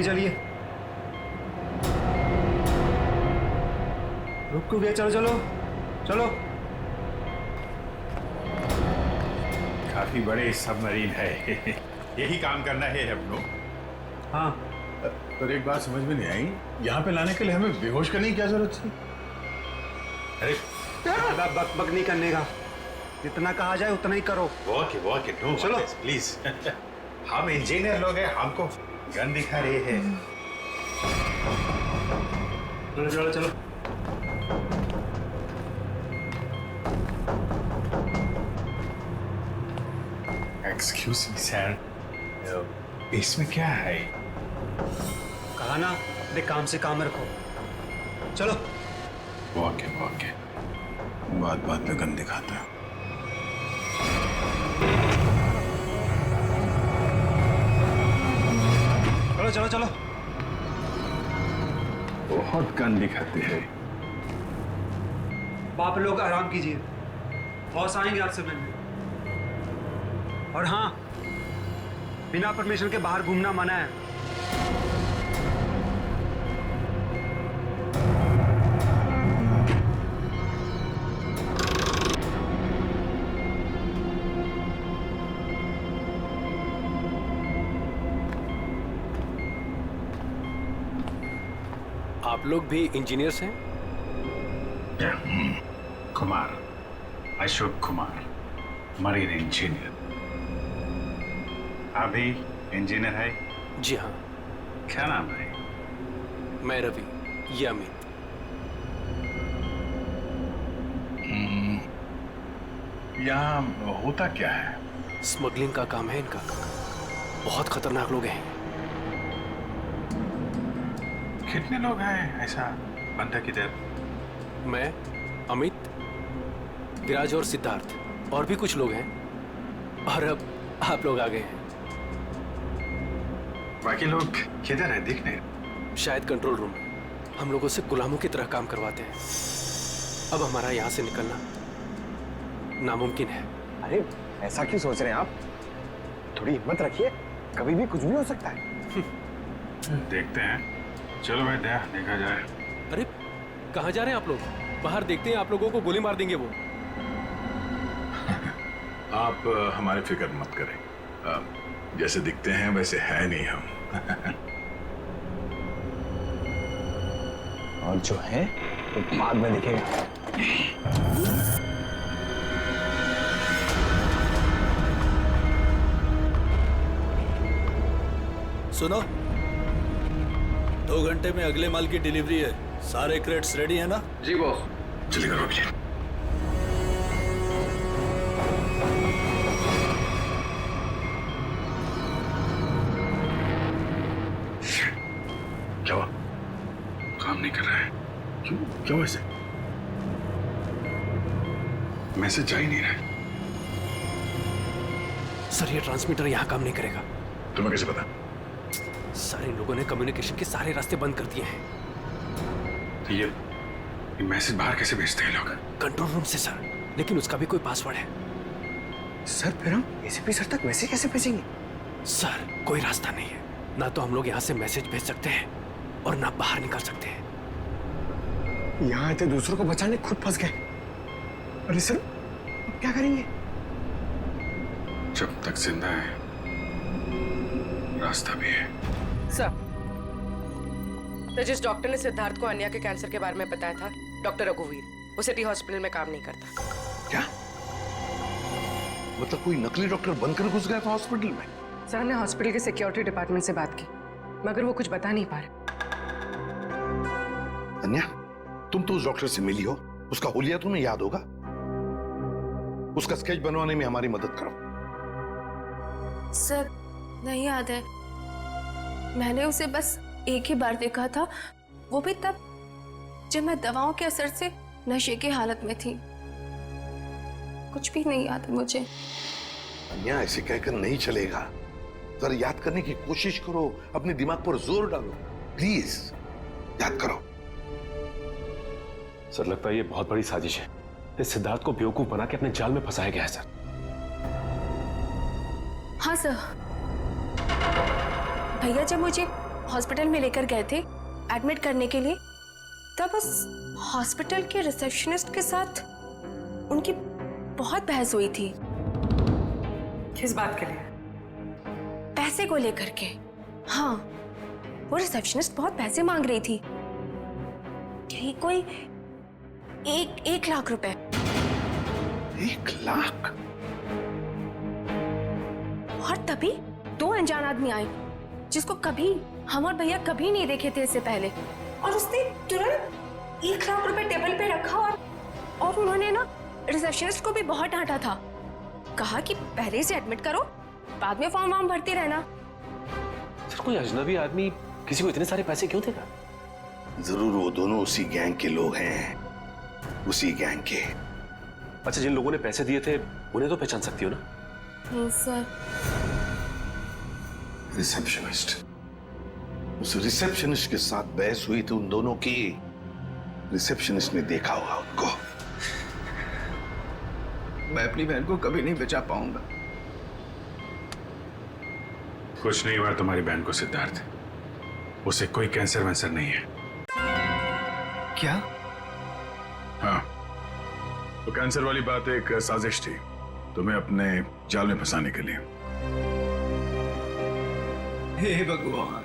नहीं चलिए। रुक गए, चलो चलो चलो। काफी बड़े सबमरीन है। यही काम करना है हम लोग। हाँ, पर एक बात समझ में नहीं आई, यहाँ पे लाने के लिए हमें बेहोश करने की क्या जरूरत थी? अरे ज्यादा बक बक नहीं करने का, जितना कहा जाए उतना ही करो। वॉक नो चलो। प्लीज। हम इंजीनियर लोग हैं, हमको गन दिखा रहे हैं। चलो चलो चलो। एक्सक्यूज मी सर, इसमें क्या है? कहा ना, अपने काम से काम रखो। चलो। वॉक है, बात बात पे गन दिखाता है। चलो चलो चलो। बहुत गन दिखाते हैं। बाप लोग आराम कीजिए, बॉस आएंगे आपसे मिलने। और हाँ, बिना परमिशन के बाहर घूमना मना है। आप लोग भी इंजीनियर्स हैं? Kumar, Ashok Kumar, marine engineer. आप भी इंजीनियर है? जी हाँ। क्या नाम है? मैं रवि, ये अमित। यहाँ होता क्या है? स्मगलिंग का काम है इनका। बहुत खतरनाक लोग हैं। कितने लोग हैं ऐसा बंदा किधर? मैं, अमित, विराज और सिद्धार्थ, और भी कुछ लोग हैं। और अब आप लोग आ गए हैं। बाकी लोग किधर है? दिख नहीं। शायद कंट्रोल रूम में हम लोगों से गुलामों की तरह काम करवाते हैं। अब हमारा यहाँ से निकलना नामुमकिन है। अरे ऐसा क्यों सोच रहे हैं आप? थोड़ी हिम्मत रखिए, कभी भी कुछ भी हो सकता है। देखते हैं, चलो बैठे हैं, देखा जाए। अरे कहाँ जा रहे हैं आप लोग? बाहर देखते हैं, आप लोगों को गोली मार देंगे वो। आप हमारी फिक्र मत करें, जैसे दिखते हैं वैसे है नहीं हम। और जो है वो बाद में दिखेगा। सुनो, 2 घंटे में अगले माल की डिलीवरी है। सारे क्रेट्स रेडी है ना? जी बॉस। जल्दी करो अभी। क्या हुआ? काम नहीं कर रहा है। क्यों ऐसे? मैसेज जा ही नहीं रहा। सर, ये ट्रांसमीटर यहाँ काम नहीं करेगा। तुम्हें कैसे पता? सारे लोगों ने कम्युनिकेशन के सारे रास्ते बंद कर दिए हैं। तो ये मैसेज बाहर कैसे भेजते हैं लोग? कंट्रोल रूम से सर, लेकिन उसका भी कोई पासवर्ड है। सर फिर हम एसीपी सर तक मैसेज कैसे भेजेंगे? सर, कोई रास्ता नहीं है। ना तो हम लोग यहाँ से मैसेज भेज सकते हैं और ना बाहर निकल सकते हैं। यहाँ आते दूसरों को बचाने खुद फंस गए। अरे सर, अब क्या करेंगे? जब तक जिंदा है रास्ता भी है। सर, तो जिस डॉक्टर ने सिद्धार्थ को अन्या के कैंसर के बारे में बताया था, डॉक्टर रघुवीर, वो सिटी हॉस्पिटल में काम नहीं करता। क्या मतलब कोई नकली डॉक्टर बनकर घुस गया था हॉस्पिटल में? सर, हमने हॉस्पिटल के सिक्योरिटी डिपार्टमेंट से बात की, मगर वो कुछ बता नहीं पा रहे। अन्या, तुम तो उस डॉक्टर से मिली हो, उसका हुलिया तुम्हें याद होगा। उसका स्केच बनवाने में हमारी मदद करो। सर, नहीं याद है। मैंने उसे बस एक ही बार देखा था, वो भी तब जब मैं दवाओं के असर से नशे की हालत में थी। कुछ भी नहीं याद है मुझे। अन्या, ऐसे कहकर नहीं चलेगा। जरा याद करने की कोशिश करो, अपने दिमाग पर जोर डालो, प्लीज याद करो। सर, लगता है ये बहुत बड़ी साजिश है। इस सिद्धार्थ को बेवकूफ बना के अपने जाल में फंसाया गया है सर। हाँ सर, भैया जब मुझे हॉस्पिटल में लेकर गए थे एडमिट करने के लिए, तब उस हॉस्पिटल के रिसेप्शनिस्ट के साथ उनकी बहुत बहस हुई थी। किस बात के लिए? पैसे को लेकर के। हाँ, वो रिसेप्शनिस्ट बहुत पैसे मांग रही थी, यही कोई 1 लाख रुपए। 1 लाख? और तभी 2 अनजान आदमी आए जिसको कभी हम और भैया कभी नहीं देखे थे इससे पहले, और उसने तुरंत 1 लाख रुपए टेबल पे रखा और उन्होंने ना रिसेप्शनिस्ट को भी बहुत डांटा था। कहा कि पहले से एडमिट करो, बाद में फॉर्म वार्म भरते रहना। सर कोई अजनबी आदमी किसी को इतने सारे पैसे क्यों देगा? जरूर वो दोनों उसी गैंग के लोग हैं, उसी गैंग के। अच्छा, जिन लोगों ने पैसे दिए थे उन्हें तो पहचान सकती हो ना? नहीं सर। रिसेप्शनिस्ट, उस रिसेप्शनिस्ट के साथ बहस हुई थी उन दोनों की। रिसेप्शनिस्ट ने देखा होगा उनको। मैं अपनी बहन को कभी नहीं बचा पाऊंगा। कुछ नहीं हुआ तुम्हारी बहन को सिद्धार्थ, उसे कोई कैंसर वैंसर नहीं है। क्या? हाँ, तो कैंसर वाली बात एक साजिश थी तुम्हें अपने जाल में फंसाने के लिए। हे भगवान,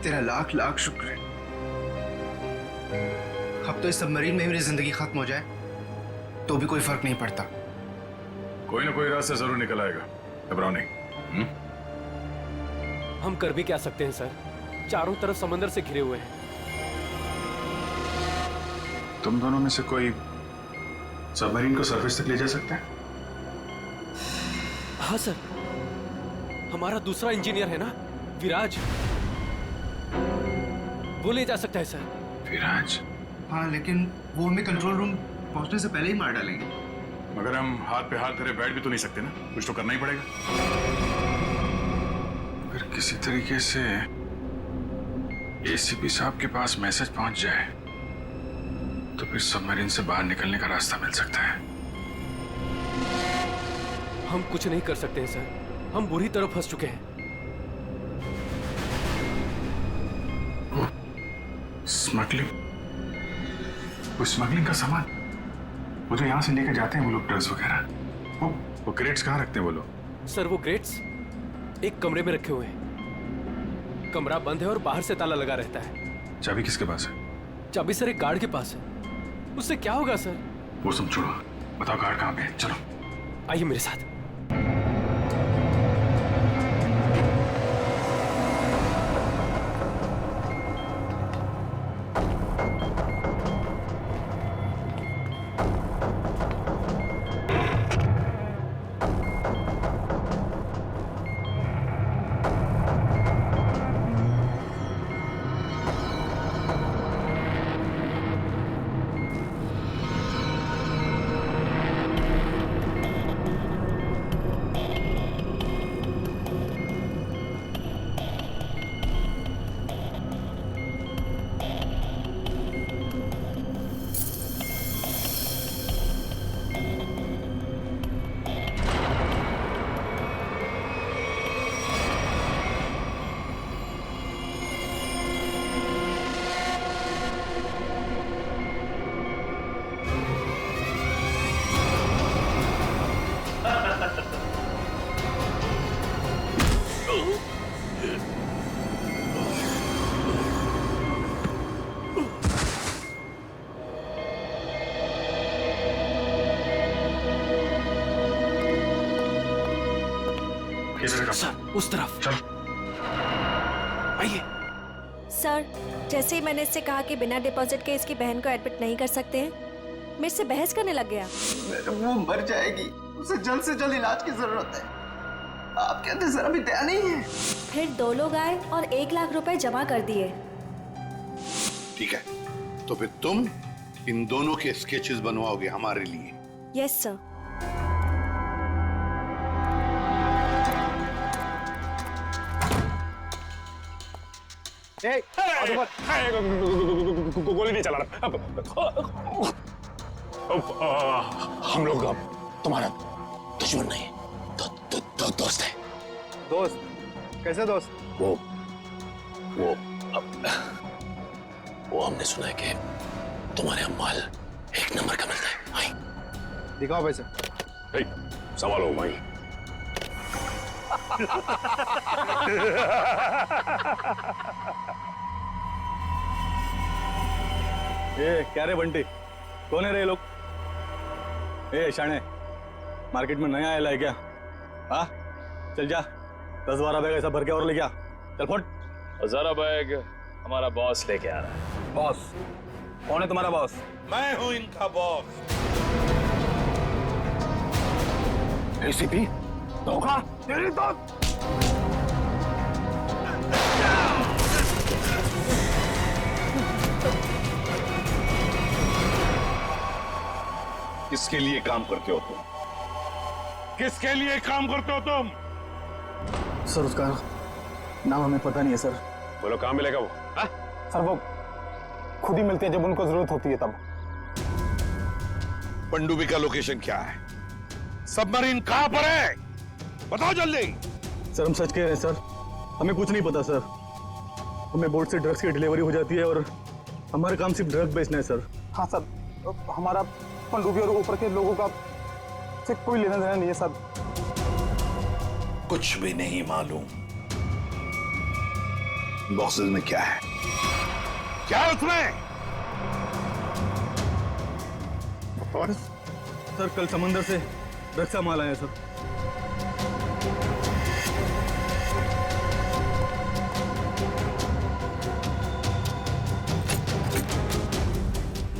तेरा लाख लाख शुक्र है। अब तो इस सबमरीन में मेरी जिंदगी खत्म हो जाए तो भी कोई फर्क नहीं पड़ता। कोई ना कोई रास्ता जरूर निकल आएगा, घबराओ नहीं। हम कर भी क्या सकते हैं सर? चारों तरफ समंदर से घिरे हुए हैं। तुम दोनों में से कोई सबमरीन को सरफेस तक ले जा सकता है? हाँ सर, हमारा दूसरा इंजीनियर है ना, विराज, वो ले जा सकता है सर। विराज? हाँ, लेकिन वो हमें कंट्रोल रूम पहुंचने से पहले ही मार डालेंगे। मगर हम हाथ पे हाथ धरे बैठ भी तो नहीं सकते ना, कुछ तो करना ही पड़ेगा। अगर किसी तरीके से एसीपी साहब के पास मैसेज पहुंच जाए तो फिर सबमरीन से बाहर निकलने का रास्ता मिल सकता है। हम कुछ नहीं कर सकते हैं सर, हम बुरी तरह फंस चुके हैं। स्मगलिंग? वो स्मगलिंग का सामान वो जो यहाँ से लेकर जाते हैं वो लोग, ड्रग्स वगैरह, वो क्रेट्स कहाँ रखते हैं वो लोग? सर वो क्रेट्स एक कमरे में रखे हुए हैं। कमरा बंद है और बाहर से ताला लगा रहता है। चाबी किसके पास है? चाबी सर एक गार्ड के पास है। उससे क्या होगा सर? वो सब छोड़ो, बताओ गार्ड कहाँ पे है? चलो आइए मेरे साथ। सर उस तरफ। चलो आइए। सर, जैसे ही मैंने इससे कहा कि बिना डिपॉजिट के इसकी बहन को एडमिट नहीं कर सकते हैं, मेरे से बहस करने लग गया। वो मर जाएगी, उसे जल्द से जल्द इलाज की जरूरत है। आप कहते जरा भी दया नहीं है। फिर 2 लोग आए और 1 लाख रुपए जमा कर दिए। ठीक है, तो फिर तुम इन दोनों के स्केचेस बनवाओगे हमारे लिए? Yes sir. गोली नहीं चला रहा। हम लोग अब तुम्हारा दुश्मन नहीं, दोस्त है। दोस्त कैसे दोस्त? वो हमने सुना है कि तुम्हारे यहाँ माल 1 नंबर का मिलता है। भाई दिखाओ पैसे। सवाल हो भाई। ये क्या रे बंटी, कौन है रे ये लोग? ए शाणे, मार्केट में नया आया है क्या? हाँ चल जा, 10-12 बैग ऐसा भर के और ले गया। चल फुट। 1000 बैग हमारा बॉस लेके आ रहा है। बॉस? कौन है तुम्हारा बॉस? मैं हूं इनका बॉस। एसीपी धोखा तेरी तो। किसके लिए काम करते हो तुम? किसके लिए काम करते हो तुम? सर उसका नाम हमें पता नहीं है सर। बोलो कहाँ मिलेगा वो? सर वो खुद ही मिलते हैं जब उनको जरूरत होती है तब। पनडुब्बी का लोकेशन क्या है? सबमरीन कहां पर है? बताओ जल्दी। सर हम सच कह रहे हैं सर, हमें कुछ नहीं पता सर। हमें बोट से ड्रग्स की डिलीवरी हो जाती है और हमारा काम सिर्फ ड्रग बेचना है सर। हाँ सर, हमारा पनडुब्बी और ऊपर के लोगों का से कोई लेना देना नहीं है सर। कुछ भी नहीं मालूम। बॉक्सेस में क्या है? क्या है उसमें? सर कल समंदर से ड्रग्स का माल आया सर।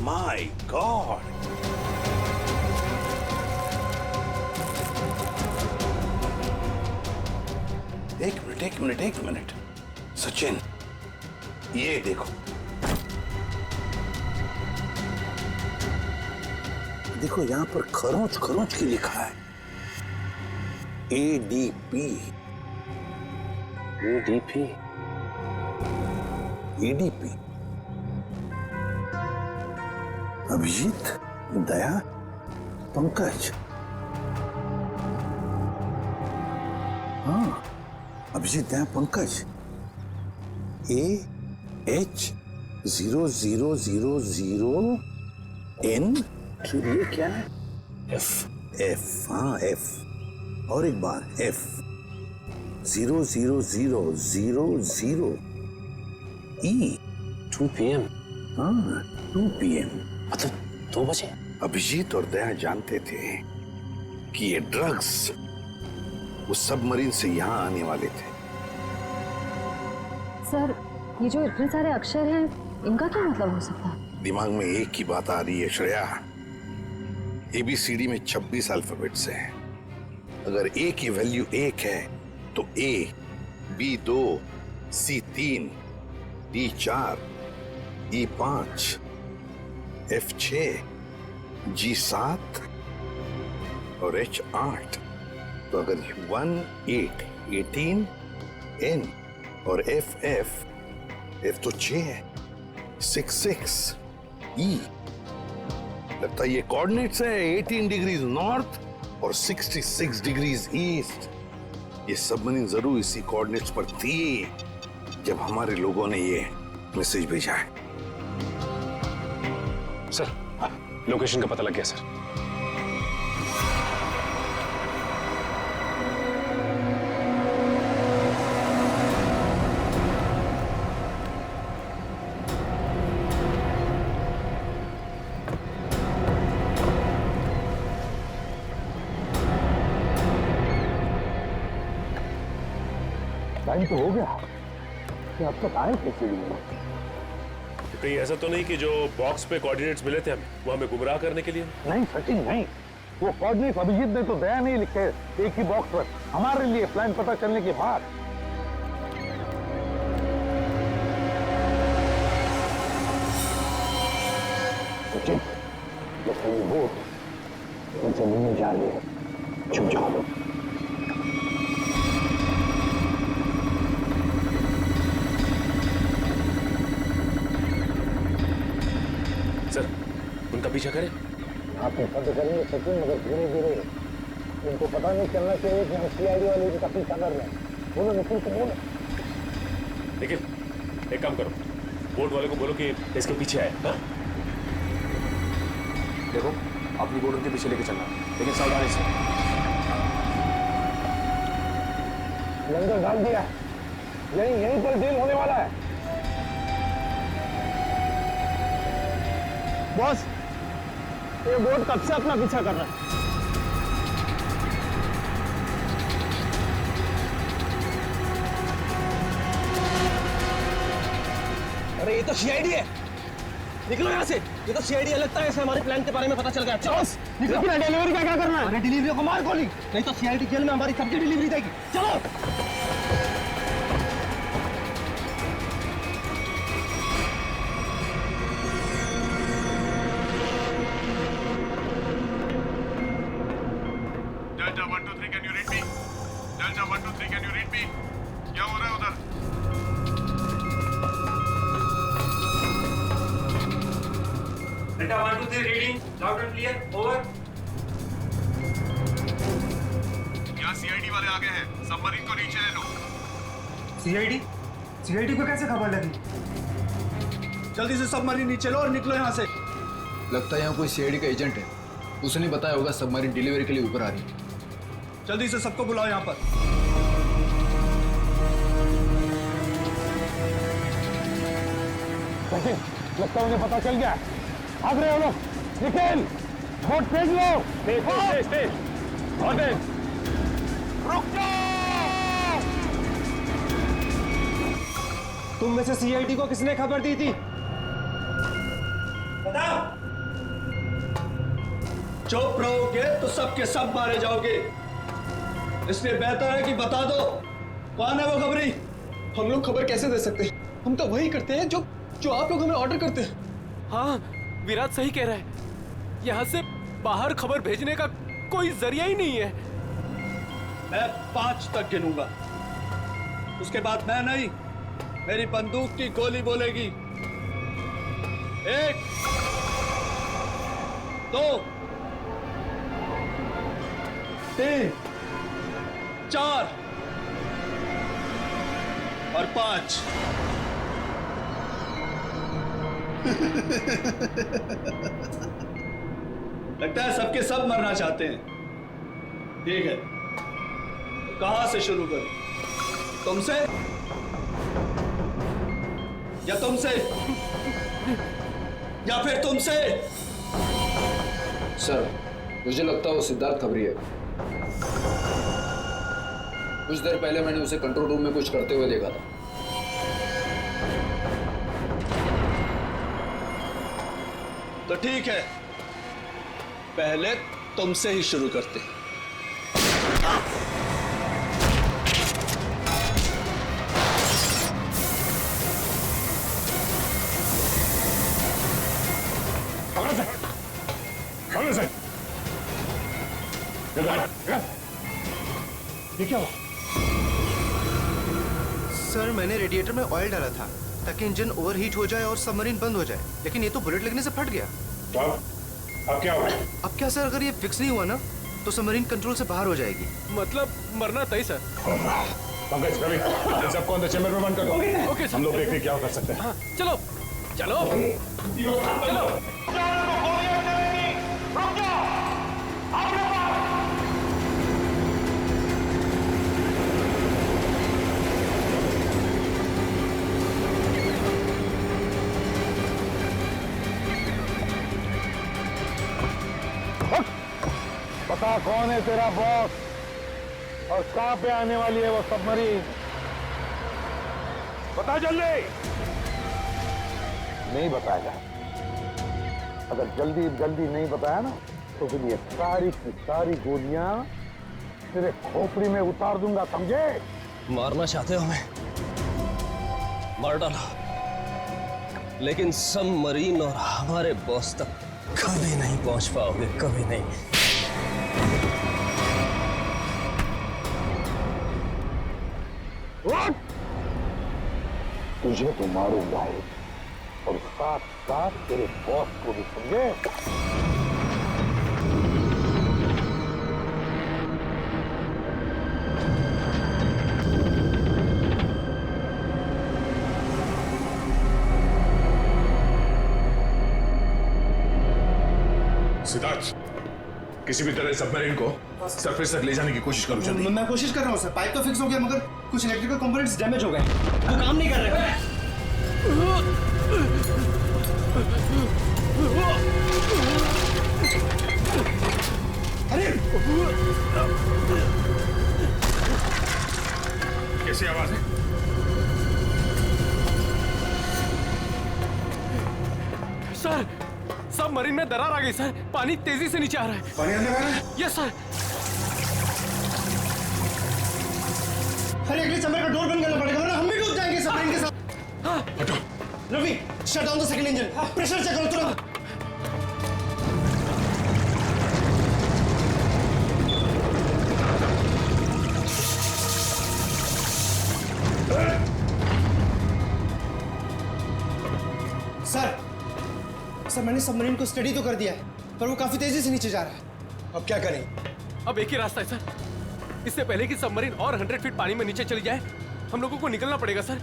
My God. एक मिनट सचिन, ये देखो। देखो यहां पर खरोंच खरोंच की लिखा है ADP। ADP अभिजीत, दया, पंकज। हाँ अभिजीत, दया, पंकज। AH0000N ये क्या है? F। हाँ F। और एक बार F 00000 E 2 PM। हाँ 2 PM। मतलब 2 बजे। अभिजीत और दया जानते थे कि ये ड्रग्स उस सबमरीन से यहाँ आने वाले थे। सर ये जो इतने सारे अक्षर हैं इनका क्या मतलब हो सकता है? दिमाग में एक ही बात आ रही है श्रेया। ABCD में 26 अल्फाबेट्स हैं। अगर A की वैल्यू 1 है तो A, B 2, C 3, D 4, E 5, F 6, G 7 और H 8। तो अगर 1 8 18 N और F तो 6 है, 6 6 E। लगता है ये कोऑर्डिनेट्स है 18 डिग्रीज नॉर्थ और 66 डिग्रीज ईस्ट। ये सबमरीन जरूर इसी कोऑर्डिनेट्स पर थी जब हमारे लोगों ने ये मैसेज भेजा है। सर लोकेशन का पता लग गया सर। टाइम तो हो गया कि अब तक आए कैसे नहीं? कहीं ऐसा तो नहीं कि जो बॉक्स पे कोऑर्डिनेट्स मिले थे हमें वो हमें गुमराह करने के लिए? नहीं सचिन नहीं, वो कोऑर्डिनेट्स अभिजीत ने तो दया नहीं लिखे एक ही बॉक्स पर हमारे लिए प्लान पता चलने के बाद। सचिन जैसे ये बोट उनसे मिलने जा रही है, छुप जाओ। उनका पीछा करें? आप पसंद करेंगे सचिन, मगर धीरे धीरे। उनको पता नहीं चलना चाहिए कि हम CID वाले इनका पीछा कर रहे हैं। बोलो निखिल को बोलो। निखिल, एक काम करो, बोट वाले को बोलो कि इसके पीछे आए। हाँ? देखो, अपनी बोट उनके पीछे लेके चलना, लेकिन सावधानी से। लंगर डाल दिया, यहीं पर डील होने वाला है। बॉस, ये बोट कब से अपना पीछा कर रहा है? अरे ये तो सीआईडी है, निकलो यहाँ से। ये तो सीआईडी है, लगता है ऐसे हमारे प्लान के बारे में पता चल गया। चलो निकलो, डिलीवरी का क्या करना है? अरे डिलीवरी को मार गोली, नहीं तो सीआईडी जेल में हमारी सबकी डिलीवरी देगी। चलो Delta 1 2 3 can you read me? Delta 1 2 3 can you read me? क्या हो रहा है उधर? Delta 1 2 3 reading loud and clear, over. यहाँ सीआईडी वाले आ गए हैं, सबमरीन को नीचे ले लो। सीआईडी को कैसे खबर लगी? जल्दी से सबमरीन नीचे लो और निकलो यहाँ से। लगता है यहाँ कोई सीआईडी का एजेंट है, उसने बताया होगा सबमरीन डिलीवरी के लिए ऊपर आ रही है। जल्दी से सबको बुलाओ यहाँ पर। लगता है उन्हें पता चल गया। भाग रहे हो लोग, निखिल बोट फेंक लो। रुक जाओ। तुम में से सीआईडी को किसने खबर दी थी? बताओ। चुप रहोगे तो सबके सब मारे जाओगे, इसलिए बेहतर है कि बता दो कौन है वो खबरी। हम लोग खबर कैसे दे सकते हैं? हम तो वही करते हैं जो आप लोग हमें ऑर्डर करते हैं। हाँ, विराट सही कह रहा है, यहाँ से बाहर खबर भेजने का कोई जरिया ही नहीं है। मैं 5 तक गिनूंगा, उसके बाद मैं नहीं, मेरी बंदूक की गोली बोलेगी। 1 2 3 4 और 5। लगता है सबके सब मरना चाहते हैं। ठीक है, तो कहां से शुरू करूं? तुमसे या तुमसे या फिर तुमसे? सर, मुझे लगता है वो सिद्धार्थ खबरी है। कुछ देर पहले मैंने उसे कंट्रोल रूम में कुछ करते हुए देखा था। तो ठीक है, पहले तुमसे ही शुरू करते हैं। ये क्या हुआ? सर, मैंने रेडिएटर में ऑयल डाला था ताकि इंजन ओवरहीट हो जाए और सबमरीन बंद हो जाए, लेकिन ये तो बुलेट लगने से फट गया। अब क्या हुआ? अब क्या सर, अगर ये फिक्स नहीं हुआ ना तो सबमरीन कंट्रोल से बाहर हो जाएगी। मतलब मरना तय सर। पंकज, रवि, इन सबको अंदर चैम्बर में बंद कर दो। Okay sir. हम लोग देखते हैं क्या कर सकते हैं। हाँ, चलो चलो चलो। पता कौन है तेरा बॉस और कहां पे आने वाली है वो सबमरीन? बता जल्दी। नहीं बताएगा। अगर जल्दी नहीं बताया ना तो फिर ये सारी की सारी गोलियां तेरे खोपड़ी में उतार दूंगा, समझे? मारना चाहते हो हमें? मार डालो, लेकिन सबमरीन और हमारे बॉस तक कभी नहीं पहुंच पाओगे, कभी नहीं। तुझे तो मारूंगा और साथ साथ तेरे बॉस को भी, समझे? किसी भी तरह सबमरीन को सरफेस तक ले जाने की कोशिश करो जल्दी। मैं कोशिश कर रहा हूँ सर। पाइप तो फिक्स हो गया मगर कुछ इलेक्ट्रिकल कंपोनेंट्स डैमेज हो गए, वो काम नहीं कर रहे। अरे कैसी आवाज है? सर सबमरीन में दरार आ गई सर, पानी तेजी से नीचे आ रहा है। पानी अंदर आ रहा है? Yes sir. अरे अगले चैम्बर का डोर बंद करना पड़ेगा वरना हम भी डूब जाएंगे सबमरीन के साथ। हाँ हटो। Ravi shut down the second engine, pressure check करो तुरंत। सर मैंने सबमरीन को स्टडी तो कर दिया है पर वो काफी तेजी से नीचे जा रहा है। अब क्या करें? अब एक ही रास्ता है सर, इससे पहले कि सबमरीन और 100 फीट पानी में नीचे चली जाए हम लोगों को निकलना पड़ेगा सर।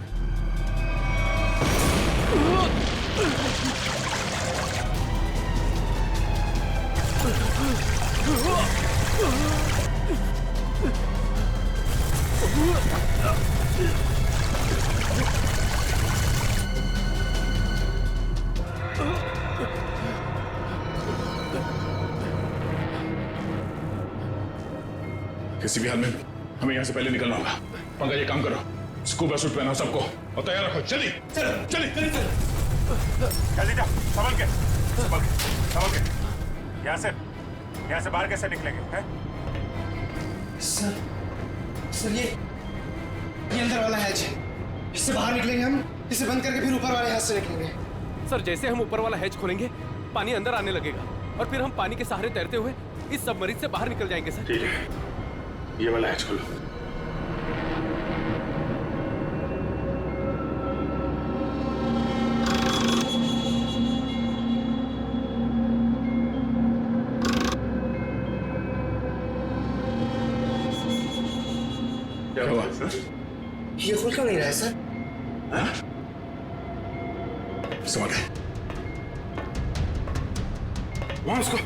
किसी भी हाल में हमें यहाँ से पहले निकलना होगा। पंकज ये काम करो, स्कूबा सूट पहनाओ सबको और तैयार रखो। चलिए चलिए जल्दी जाओ, संभल के यहाँ से बाहर कैसे निकलेंगे हैं? सर ये अंदर वाला हैच है, इससे बाहर निकलेंगे हम, इसे बंद करके फिर ऊपर वाले हैच से निकलेंगे। सर जैसे हम ऊपर वाला हैच खोलेंगे पानी अंदर आने लगेगा और फिर हम पानी के सहारे तैरते हुए इस सबमरीन से बाहर निकल जाएंगे सर। ठीक है, ये वाला हैच खोलो। क्या हुआ सर? ये खुल क्यों नहीं रहा है सर? समझ गए। वहां उसको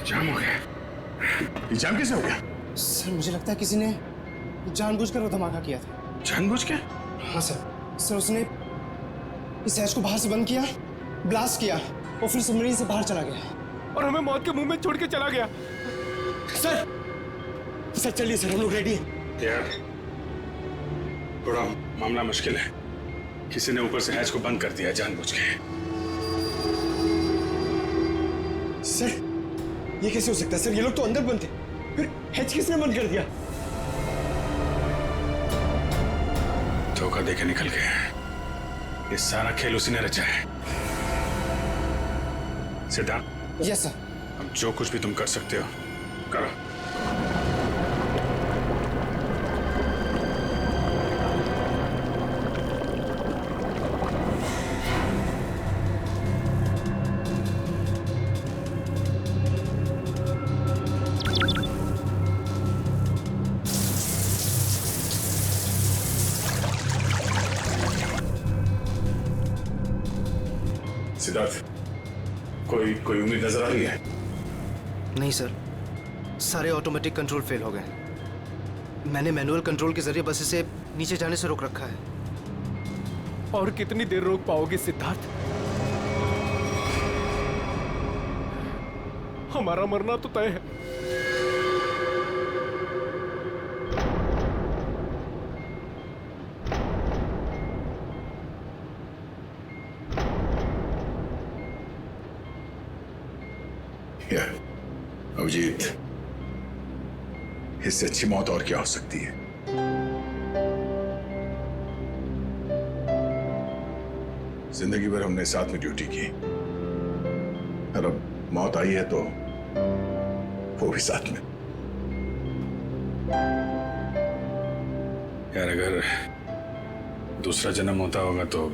जाम हो गया। ये जाम कैसे हो गया? सर मुझे लगता है किसी ने जानबूझकर वो धमाका किया था। जानबूझ के? हाँ सर उसने इस हैच को बाहर से बंद किया, ब्लास्ट किया और फिर सबमरीन से बाहर चला गया और हमें मौत के मुंह में छोड़ के चला गया। सर चलिए सर, हम लोग रेडी हैं। यार थोड़ा मामला मुश्किल है, किसी ने ऊपर से हैच को बंद कर दिया जानबूझ के। सर ये कैसे हो सकता है सर? ये लोग तो अंदर बंद थे, फिर हैच किसने बंद कर दिया? धोखा देके निकल गए। ये सारा खेल उसी ने रचा है। सिद्धार्थ। Yes sir. अब जो कुछ भी तुम कर सकते हो करो। सिद्धार्थ, कोई उम्मीद नजर आ रही है? नहीं सर, सारे ऑटोमेटिक कंट्रोल फेल हो गए। मैंने मैनुअल कंट्रोल के जरिए बस इसे नीचे जाने से रोक रखा है। और कितनी देर रोक पाओगे सिद्धार्थ? हमारा मरना तो तय है। अभिजीत, इससे अच्छी मौत और क्या हो सकती है? जिंदगी भर हमने साथ में ड्यूटी की और अब मौत आई है तो वो भी साथ में। यार अगर दूसरा जन्म होता होगा तो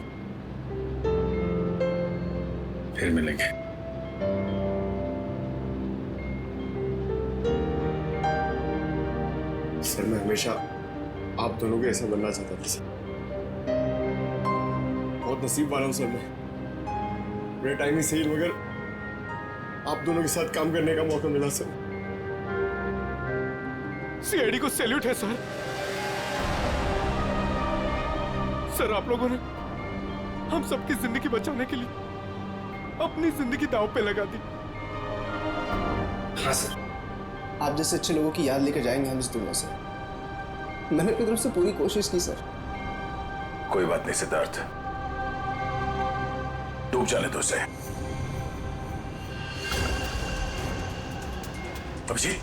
फिर मिलेंगे। सर मैं हमेशा आप दोनों को ऐसा बनना चाहता था सर। बहुत नसीब वाला हूं सर मैं। मेरा टाइम ही सही, मगर आप दोनों के साथ काम करने का मौका मिला सर। सीआईडी को सैल्यूट है सर। सर आप लोगों ने हम सबकी जिंदगी बचाने के लिए अपनी जिंदगी दांव पे लगा दी। हाँ सर, आप जैसे अच्छे लोगों की याद लेकर जाएंगे हम इस दुनिया से। मैंने अपनी तरफ से पूरी कोशिश की सर। कोई बात नहीं सिद्धार्थ, डूब जाने दो उसे। अभिजीत,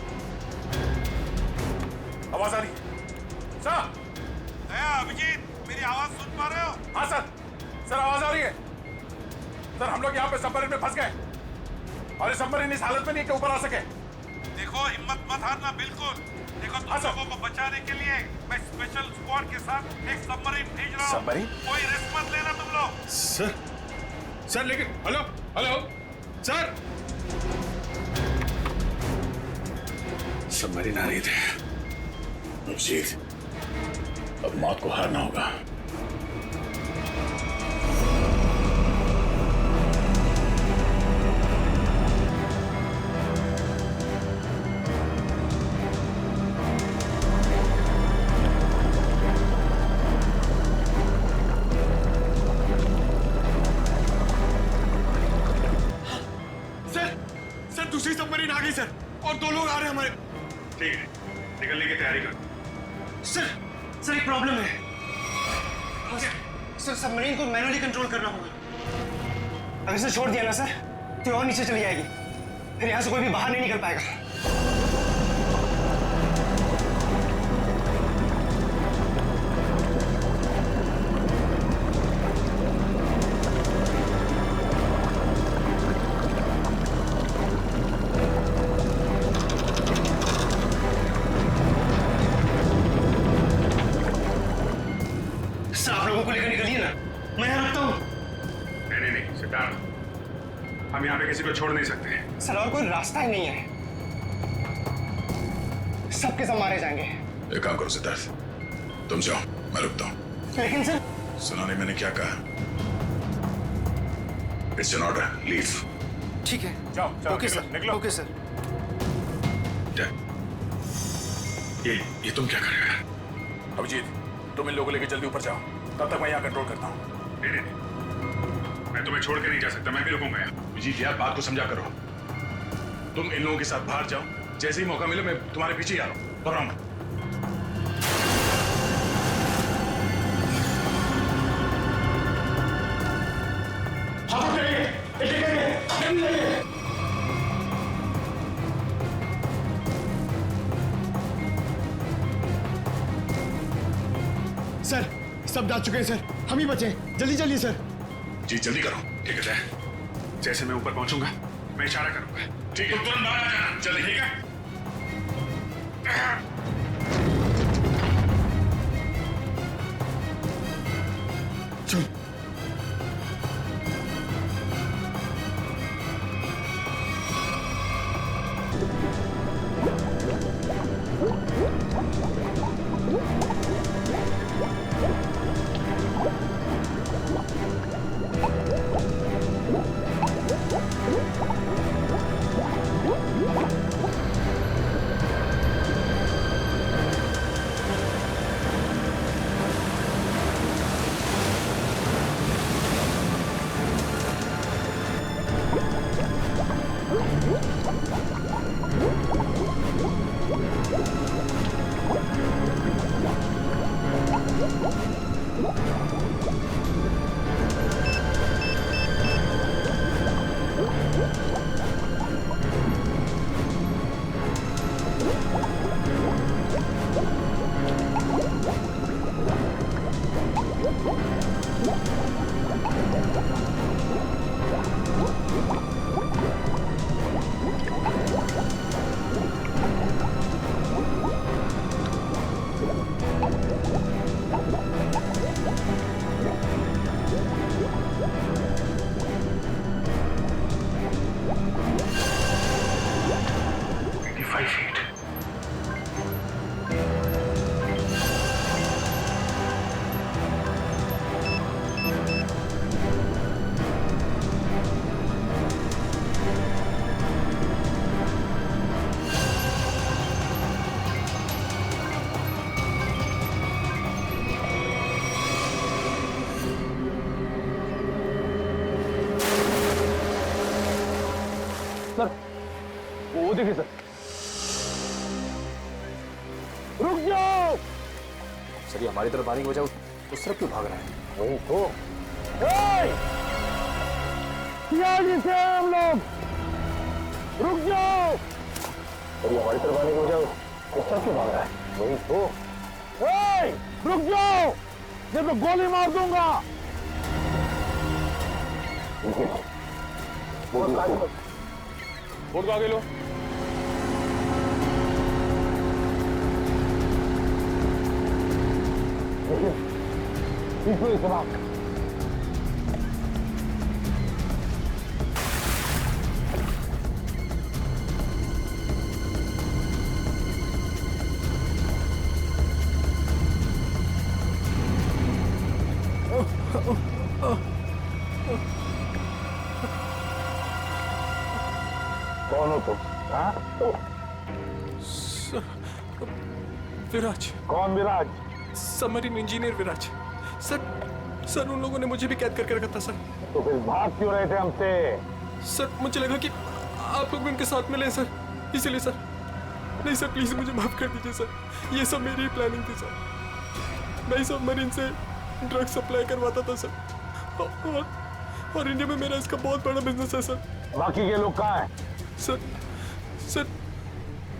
आवाज आ रही है? सर, अभिजीत, मेरी आवाज सुन पा रहे हो? हाँ सर आवाज आ रही है। सर हम लोग यहाँ पे सबमरीन में फंस गए और ये सबमरीन इस हालत में नहीं कि ऊपर आ सके। देखो हिम्मत मत हारना बिल्कुल। देखो तुम लोगों को बचाने के लिए मैं स्पेशल स्क्वाड के साथ एक सबमरीन भेज रहा हूँ। सबमरीन? कोई रिस्क मत लेना तुम लोग। सर लेकिन हेलो सर, सबमरीन आ रही थी। अभिजीत, अब मौत को हारना होगा। सर दूसरी सबमरीन आ गई सर, और 2 लोग आ रहे हैं हमारे। ठीक है, निकलने की तैयारी करो। सर एक प्रॉब्लम है सर। सबमरीन को मैनुअली कंट्रोल करना होगा। अगर इसे छोड़ दिया ना सर तो और नीचे चली जाएगी, फिर यहाँ से कोई भी बाहर नहीं निकल पाएगा। आप लोगों को लेकर निकलिए ना, मैं यहाँ रुकता हूँ। नहीं सिद्धार्थ, हम यहाँ पे किसी को छोड़ नहीं सकते। सर और कोई रास्ता ही नहीं है, सबके सब मारे जाएंगे। एक काम करो सिद्धार्थ, तुम जाओ, मैं रुकता हूँ। लेकिन सर, सुना नहीं मैंने क्या कहा? It's an order, leave. ठीक है, जाओ ओके सर, निकलो। Okay sir. ये तुम क्या कर रहे हो? अभिजीत, तुम इन लोगों को लेकर जल्दी ऊपर जाओ, तब तक मैं यहाँ कंट्रोल करता हूँ। नहीं, मैं तुम्हें छोड़ के नहीं जा सकता, मैं भी रुकूंगा यहाँ। अभिजीत यार, बात को समझा करो। तुम इन लोगों के साथ बाहर जाओ, जैसे ही मौका मिले मैं तुम्हारे पीछे ही आ रहा हूँ। घबराओ मत। सर सब जा चुके हैं सर, हम ही बचे। जल्दी चलिए सर। जी जल्दी करो। ठीक है, जैसे मैं ऊपर पहुंचूंगा मैं इशारा करूंगा। ठीक है, तुरंत बाहर आ जाना जल्दी। ठीक है। चल। सर, वो देखिए सर। रुक जाओ। सर ये हमारी तरफ आने की वजह उस तरफ क्यों भाग रहा है? वही तो। से हम लोग रुक जाओ। अरे हमारी तरफ आने की वजह उस तरफ क्यों भाग रहा है? वही तो। रुक जाओ, नहीं तो गोली मार दूंगा। बोर्ड को आगे लो। देखिए जनाब, कौन हो तुम? हाँ? विराज। कौन विराज? सबमरीन इंजीनियर विराज। सर उन लोगों ने मुझे भी कैद करके रखा था सर। तो फिर भाग क्यों रहे थे हमसे? सर मुझे लगा कि आप लोग भी उनके साथ मिले सर, इसीलिए सर। नहीं सर, प्लीज मुझे माफ कर दीजिए सर, ये सब मेरी प्लानिंग थी सर। मैं सबमरीन से ड्रग सप्लाई करवाता था सर, और इंडिया में मेरा इसका बहुत बड़ा बिजनेस है सर। बाकी के लोग कहाँ हैं? सर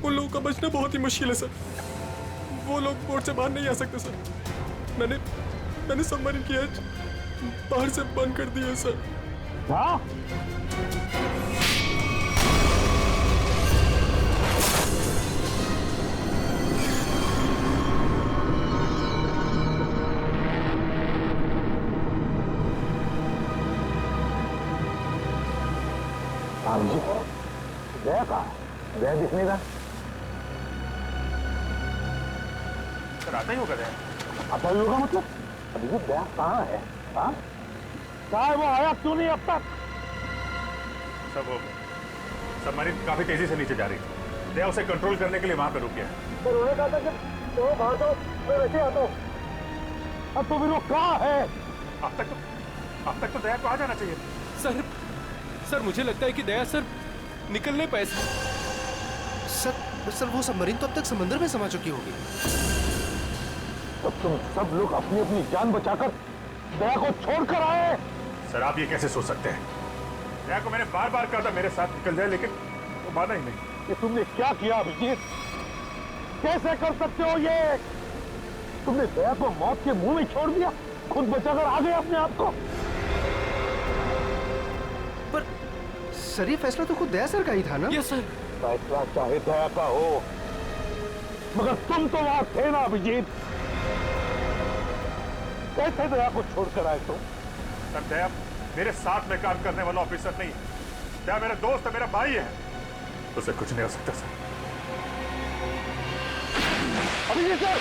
उन लोगों का बचना बहुत ही मुश्किल है सर। वो लोग बोर्ड से बाहर नहीं आ सकते सर। मैंने सबमरीन की एज बाहर से बंद कर दी है सर। हाँ? गया कहाँ? गया दिख नहीं रहा। सर आता ही होगा गया। आता ही होगा मतलब? अभी ये गया कहाँ है? हाँ? कहाँ है वो? आया क्यों नहीं अब तक? सब सबमरीन काफी तेजी से नीचे जा रही है। दया उसे कंट्रोल करने के लिए वहां पे रुक गया। सर उन्होंने कहा था कि तो बाहर जाओ, मैं वैसे आता हूँ। अब तो फिर वो कहाँ है? अब तक तो दया को आ जाना चाहिए। सर मुझे लगता है कि दया सर निकलने पाए सर वो सबमरीन तो अब तक समंदर में समा चुकी होगी। तब तुम सब लोग अपनी अपनी जान बचाकर दया को छोड़कर आए। सर आप ये कैसे सोच सकते हैं? दया को मैंने बार बार कहा था मेरे साथ निकल जाए, लेकिन वो माना ही नहीं। ये तुमने क्या किया अभिजीत? कैसे कर सकते हो ये? तुमने दया को मौत के मुंह में छोड़ दिया, खुद बचाकर आ गए अपने आप को। पर सर ये फैसला तो खुद दया सर का ही था ना? Yes sir. फैसला चाहे दया का हो, मगर तुम तो वहां थे ना अभिजीत। कैसे दया को छोड़कर आए तुम? सर दया मेरे साथ में काम करने वाला ऑफिसर नहीं है। दया मेरा दोस्त है, मेरा भाई है, उसे कुछ नहीं हो सकता सर। अभिजीत सर!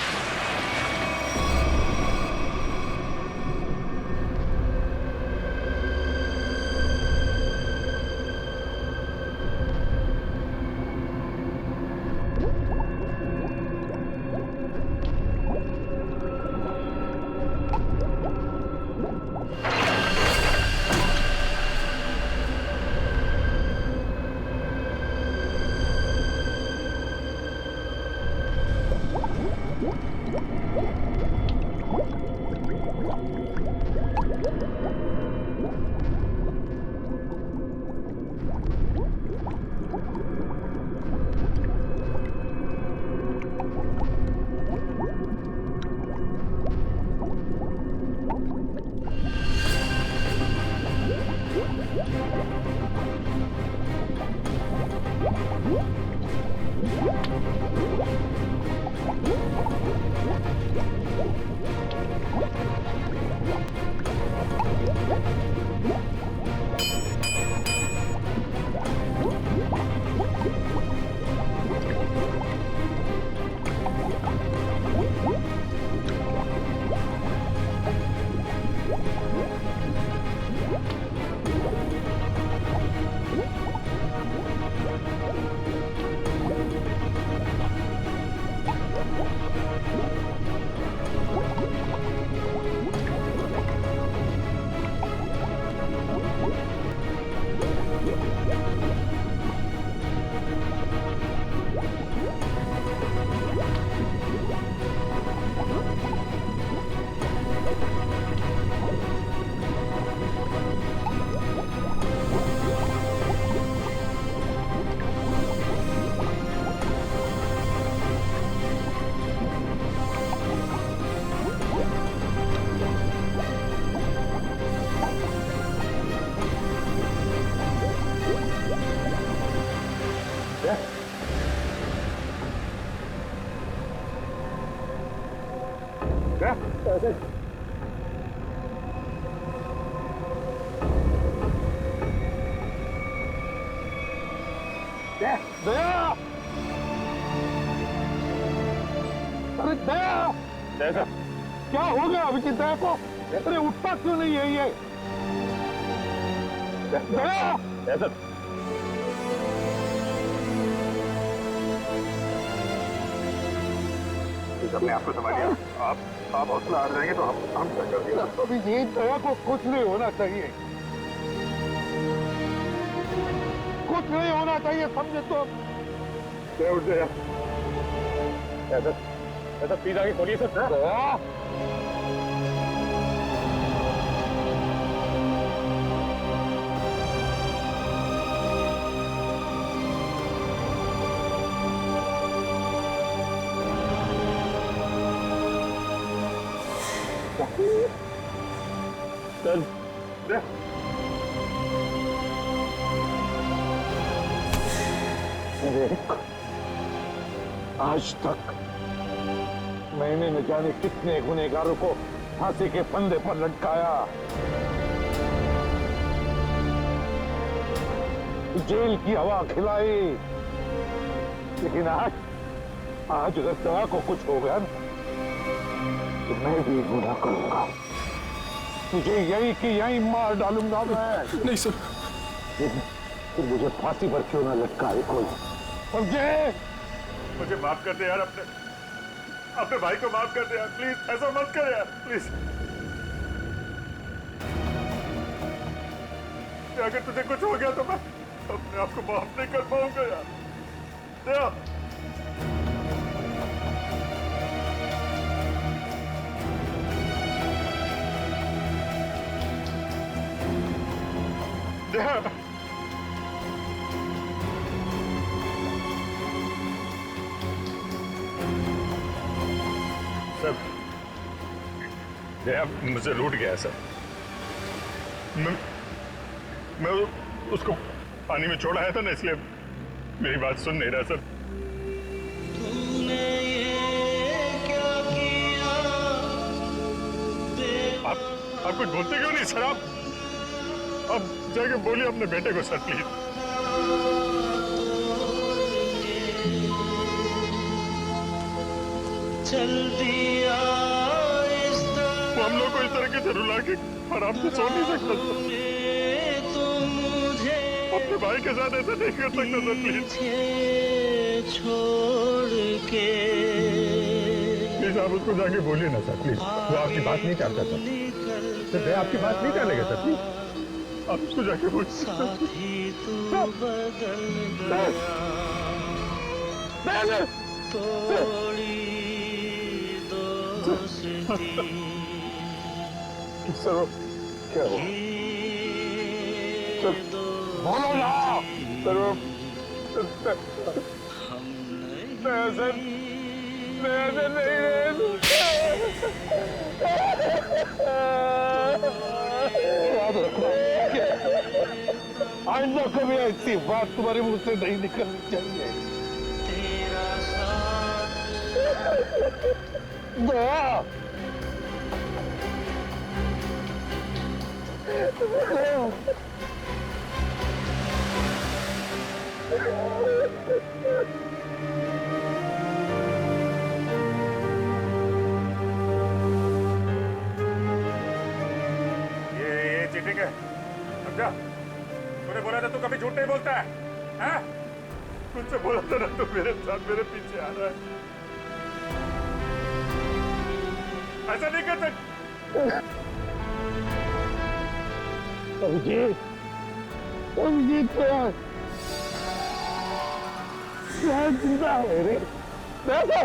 दया, अरे दया, दया क्या हो गया अभिजीत दया को? अरे उठता क्यों नहीं है ये? दया, अपने आप को संभालिए। आप हौसला हार जाएंगे तो हम क्या कर देंगे? अभिजीत दया को कुछ नहीं होना चाहिए, कुछ नहीं होना चाहिए, समझे तो? उठ गया। ऐसा प्लीज आगे खोलिए सर। दया, आज तक मैंने न जाने कितने गुनहगारों को फांसी के फंदे पर लटकाया, जेल की हवा खिलाई, लेकिन आज अगर दया को कुछ हो गया ना तो मैं भी गुनाह करूंगा, तुझे यही कि यही मार डालूंगा मैं। नहीं सर, तो मुझे फांसी पर क्यों ना लटकाए कोई, समझे? मुझे माफ कर दे यार, अपने भाई को माफ कर दे यार, प्लीज ऐसा मत कर यार, प्लीज। अगर तुझे कुछ हो गया तो मैं अपने आप को माफ नहीं कर पाऊंगा यार। दया, दया, सर, दया मुझे लूट गया सर। मैं उसको पानी में छोड़ आया था ना, इसलिए मेरी बात सुन नहीं रहा सर। आप कुछ बोलते क्यों नहीं सर? आप जाके बोलिए अपने बेटे को सर, प्लीज। चल दिया वो हम लोग को इस तरीके से रुला के आराम से सो नहीं सकता सर। अपने भाई के साथ ऐसा नहीं कर सकता सर, प्लीज। छोड़ के प्लीज आप उसको जाके बोलिए ना सर, प्लीज। वो आपकी बात नहीं टालता सर, मैं आपकी बात नहीं टालेगा सर, प्लीज आप उसको जाके बोलिए। सर क्या हुआ? बोलो ना सर। आइंदा कभी ऐसी बात तुम्हारे मुंह से नहीं निकलनी चाहिए। दया, ये चीटिंग है, समझा? तूने बोला था तू कभी झूठ नहीं बोलता है, हैं? तुझसे बोला था ना तू मेरे साथ मेरे पीछे आ रहा है, ऐसा नहीं कर सकता। अभिजीत, अभिजीत जिंदा है रे। देखो